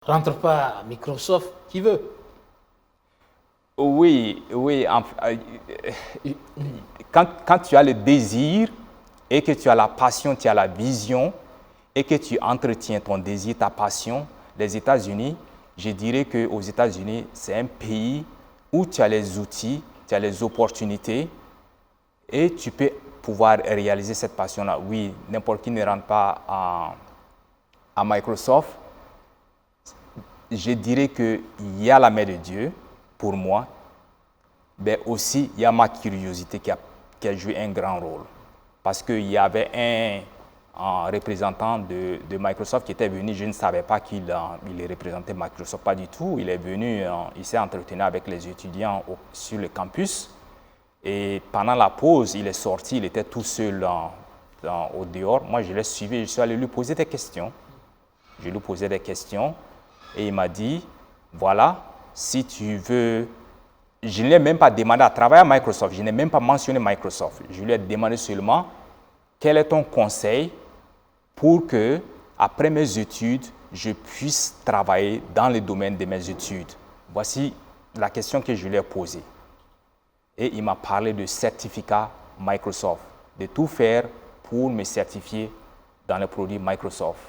Rentre pas à Microsoft, qui veut? Oui, oui. Quand tu as le désir et que tu as la passion, tu as la vision et que tu entretiens ton désir, ta passion, les États-Unis, je dirais qu'aux États-Unis, c'est un pays où tu as les outils, tu as les opportunités et tu peux pouvoir réaliser cette passion-là. Oui, n'importe qui ne rentre pas à Microsoft. Je dirais qu'il y a la main de Dieu pour moi, mais aussi il y a ma curiosité qui a joué un grand rôle. Parce qu'il y avait un représentant de Microsoft qui était venu, je ne savais pas qu'il représentait Microsoft, pas du tout. Il est venu, il s'est entretenu avec les étudiants sur le campus. Et pendant la pause, il est sorti, il était tout seul au dehors. Moi, je l'ai suivi, je suis allé lui poser des questions. Je lui posais des questions et il m'a dit, voilà, si tu veux... Je ne lui ai même pas demandé à travailler à Microsoft, je n'ai même pas mentionné Microsoft. Je lui ai demandé seulement, quel est ton conseil pour que, après mes études, je puisse travailler dans le domaine de mes études? Voici la question que je lui ai posée. Et il m'a parlé de certificat Microsoft, de tout faire pour me certifier dans les produits Microsoft.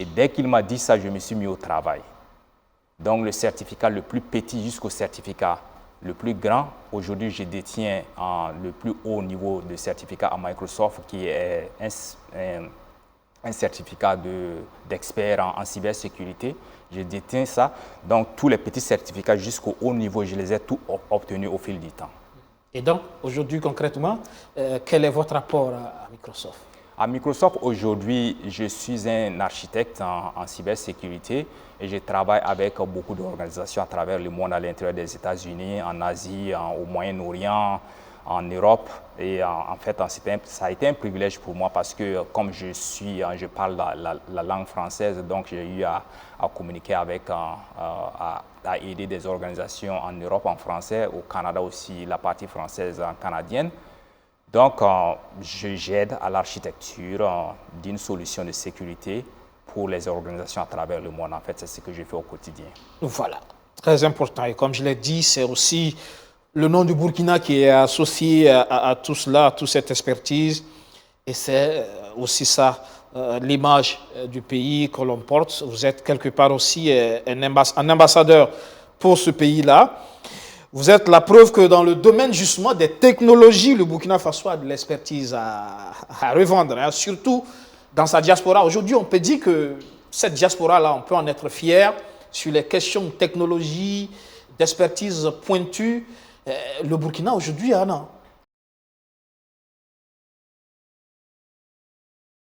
Et dès qu'il m'a dit ça, je me suis mis au travail. Donc le certificat le plus petit jusqu'au certificat le plus grand. Aujourd'hui, je détiens le plus haut niveau de certificat à Microsoft, qui est un certificat d'expert en cybersécurité. Je détiens ça. Donc tous les petits certificats jusqu'au haut niveau, je les ai tous obtenus au fil du temps. Et donc, aujourd'hui, concrètement, quel est votre rapport à Microsoft? À Microsoft, aujourd'hui, je suis un architecte en cybersécurité et je travaille avec beaucoup d'organisations à travers le monde, à l'intérieur des États-Unis, en Asie, au Moyen-Orient, en Europe. Et en fait, ça a été un privilège pour moi parce que comme je parle la langue française, donc j'ai eu à communiquer avec, à aider des organisations en Europe en français, au Canada aussi, la partie française canadienne. Donc, j'aide à l'architecture d'une solution de sécurité pour les organisations à travers le monde. En fait, c'est ce que je fais au quotidien. Voilà, très important. Et comme je l'ai dit, c'est aussi le nom du Burkina qui est associé à tout cela, à toute cette expertise. Et c'est aussi ça, l'image du pays que l'on porte. Vous êtes quelque part aussi un ambassadeur pour ce pays-là. Vous êtes la preuve que dans le domaine justement des technologies, le Burkina Faso a de l'expertise à revendre, hein, surtout dans sa diaspora. Aujourd'hui, on peut dire que cette diaspora-là, on peut en être fier sur les questions de technologie, d'expertise pointue. Le Burkina aujourd'hui en a.